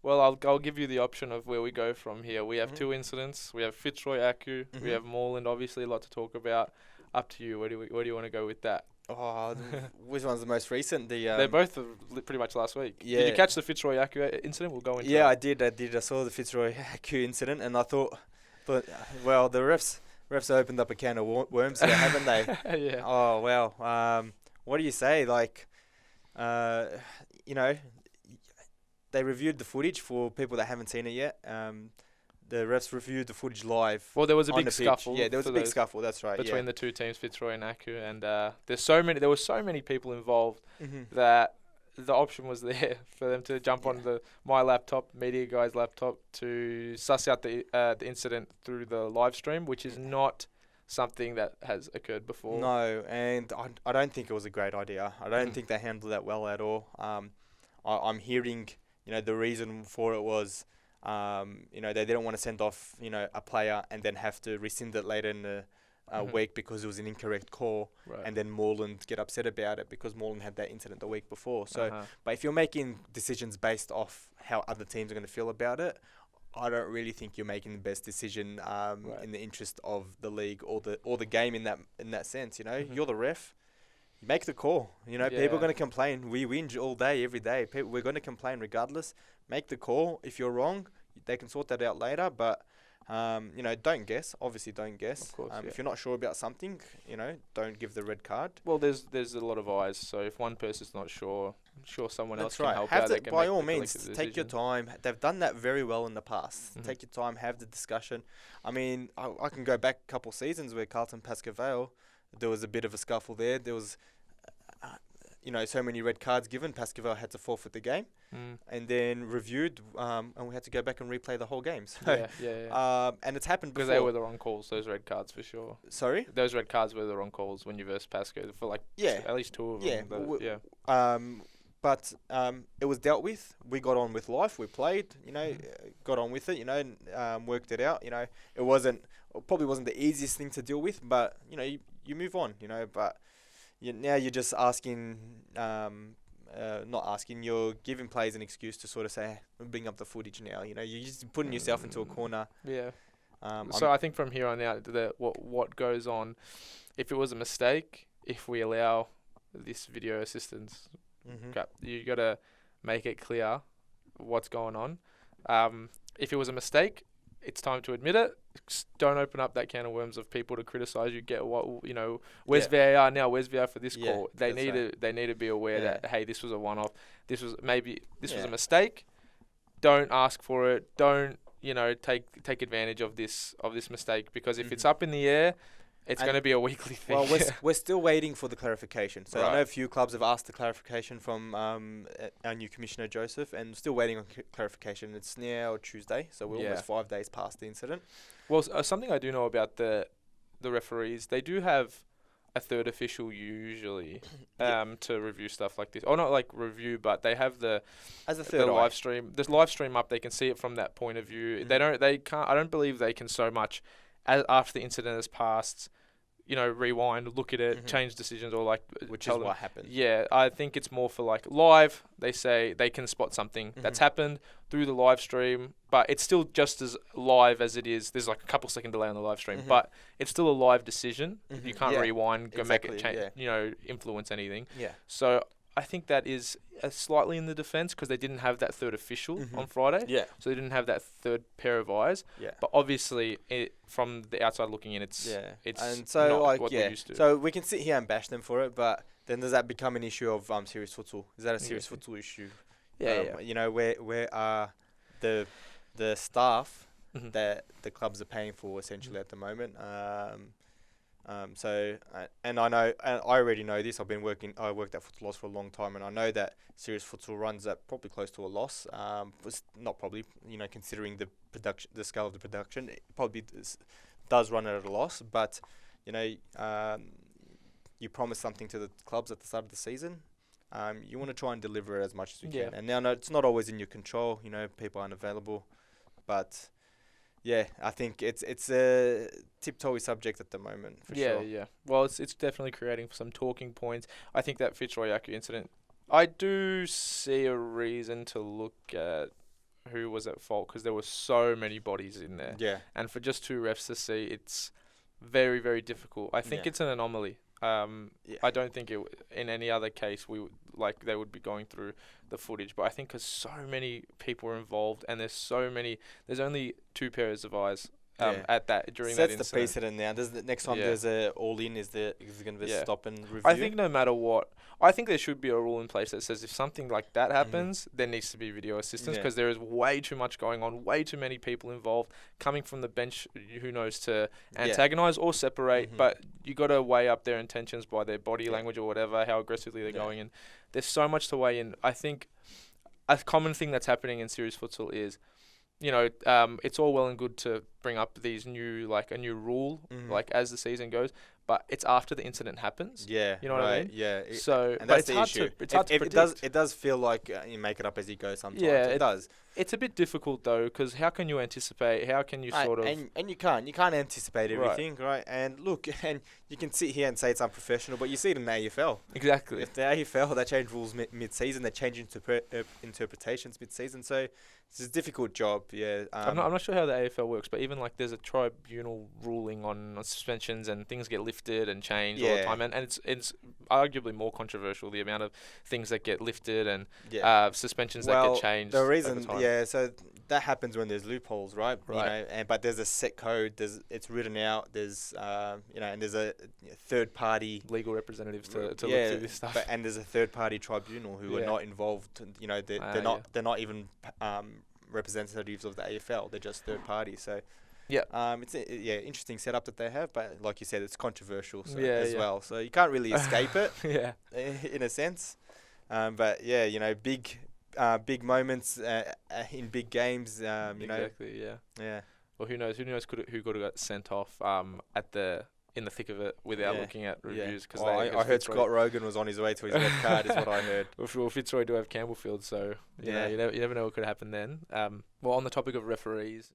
Well, I'll give you the option of where we go from here. We have two incidents. We have Fitzroy AKU. We have Moreland. Obviously, a lot to talk about. Up to you. Where do you want to go with that? Oh, which one's the most recent? They're both pretty much last week. Yeah. Did you catch the Fitzroy AKU incident? We'll go into Yeah, that. I did. I saw the Fitzroy AKU incident, and I thought, well, the refs opened up a can of worms here, haven't they? Yeah. Oh wow. What do you say? Like, you know, they reviewed the footage for people that haven't seen it yet. The refs reviewed the footage live. Well, there was a on big the pitch. scuffle. Yeah, there was a big scuffle. That's right. Between the two teams, Fitzroy and AKU, and there were so many people involved Mm-hmm. that the option was there for them to jump on my laptop, media guy's laptop, to suss out the incident through the live stream, which is not something that has occurred before. No, and I don't think it was a great idea. I don't think they handled that well at all. I'm hearing, the reason for it was, they didn't want to send off, a player and then have to rescind it later in the week because it was an incorrect call, Right. and then Moreland get upset about it because Moreland had that incident the week before. So, but if you're making decisions based off how other teams are going to feel about it, I don't really think you're making the best decision in the interest of the league or the game in that sense. You're the ref. You make the call. People are going to complain. We whinge all day, every day. We're going to complain regardless. Make the call. If you're wrong, they can sort that out later. But don't guess. Obviously, don't guess. Of course, If you're not sure about something, don't give the red card. Well, there's a lot of eyes. So if one person's not sure, I'm sure someone else can help have out. to, They can by make all the means, collective take your decision. time. They've done that very well in the past. Take your time, have the discussion. I mean, I can go back a couple seasons where Carlton Pascoe, there was a bit of a scuffle there. There was, so many red cards given. Pascoe had to forfeit the game, and then reviewed, and we had to go back and replay the whole game. So, Yeah. and it's happened before. Because they were the wrong calls, those red cards for sure. Sorry? Those red cards were the wrong calls when you versed Pascoe for at least two of them. But it was dealt with. We got on with life. We played, got on with it, worked it out. Probably wasn't the easiest thing to deal with, but, you move on, but now you're just asking, not asking, you're giving players an excuse to sort of say, bring up the footage now. You're just putting yourself into a corner. Yeah. So I think from here on out, what goes on, if it was a mistake, if we allow this video assistance, you got to make it clear what's going on. If it was a mistake, it's time to admit it. Don't open up that can of worms of people to criticize you. Where's VAR now? Where's VAR for this call? They need to be aware that, hey, this was a one-off. This was a mistake. Don't ask for it. Don't take advantage of this mistake, because if it's up in the air, it's going to be a weekly thing. Well, we're still waiting for the clarification. So I know a few clubs have asked the clarification from our new commissioner, Joseph, and still waiting on clarification. It's now Tuesday, so we're almost 5 days past the incident. Well, something I do know about the referees, they do have a third official usually to review stuff like this. Or not like review, but they have as a third live stream. There's live stream up. They can see it from that point of view. They can't. I don't believe they can so much after the incident has passed, rewind, look at it, change decisions, or which is what happened. Yeah, I think it's more for live. They say they can spot something that's happened through the live stream, but it's still just as live as it is. There's a couple second delay on the live stream, but it's still a live decision. You can't rewind, make it change, influence anything. Yeah. So I think that is slightly in the defence, because they didn't have that third official on Friday. Yeah. So they didn't have that third pair of eyes. Yeah. But obviously, from the outside looking in, it's and so not what we're used to. So we can sit here and bash them for it, but then does that become an issue of serious futsal? Is that a serious futsal issue? Yeah. Where are the staff that the clubs are paying for essentially at the moment? And I know, and I already know this. I worked at Futsal for a long time, and I know that serious futsal runs at probably close to a loss. Not probably, considering the production, the scale of the production, it probably does run at a loss. But you promise something to the clubs at the start of the season. You want to try and deliver it as much as you can. And now, no, it's not always in your control. People aren't available, but. Yeah, I think it's a tiptoey subject at the moment, for sure. Yeah. Well, it's definitely creating some talking points. I think that Fitzroy AKU incident, I do see a reason to look at who was at fault, because there were so many bodies in there. Yeah. And for just 2 refs to see, it's very, very difficult. I think it's an anomaly. I don't think in any other case they would be going through the footage, but I think because so many people are involved and there's only 2 pairs of eyes at that during that incident. That's the precedent now. Next time there's a all-in, is there going to be a stop and review? I think no matter what, I think there should be a rule in place that says if something like that happens, there needs to be video assistance, because there is way too much going on, way too many people involved, coming from the bench, who knows, to antagonise or separate, but you got to weigh up their intentions by their body language or whatever, how aggressively they're going in. There's so much to weigh in. I think a common thing that's happening in serious futsal is, it's all well and good to bring up these a new rule, as the season goes, but it's after the incident happens. Yeah, you know what I mean? Yeah. But it's hard to predict. It does feel like you make it up as you go sometimes. Yeah, it does. It's a bit difficult though, because how can you anticipate? How can you sort of? And you can't anticipate everything, right? And look, and you can sit here and say it's unprofessional, but you see it in the AFL. Exactly. If the AFL, they change rules mid-season, they change interpretations mid-season, so it's a difficult job. Yeah. I'm not sure how the AFL works, but even there's a tribunal ruling on suspensions, and things get lifted and changed all the time, and it's arguably more controversial, the amount of things that get lifted and suspensions that get changed. The reason, so that happens when there's loopholes, right? But there's a set code. It's written out. There's and there's a third party legal representatives to look through this stuff. And there's a third party tribunal who are not involved. They're not even representatives of the AFL. They're just third party. So. It's interesting setup that they have, but like you said, it's controversial as well. So you can't really escape it. In a sense. But big moments in big games. Exactly. Yeah. Well, who knows? Who could have got sent off in the thick of it without looking at reviews? Because I heard Scott Rogan was on his way to his red card. Is what I heard. Well, Fitzroy do have Campbellfield, so you never know what could happen then. Well, on the topic of referees,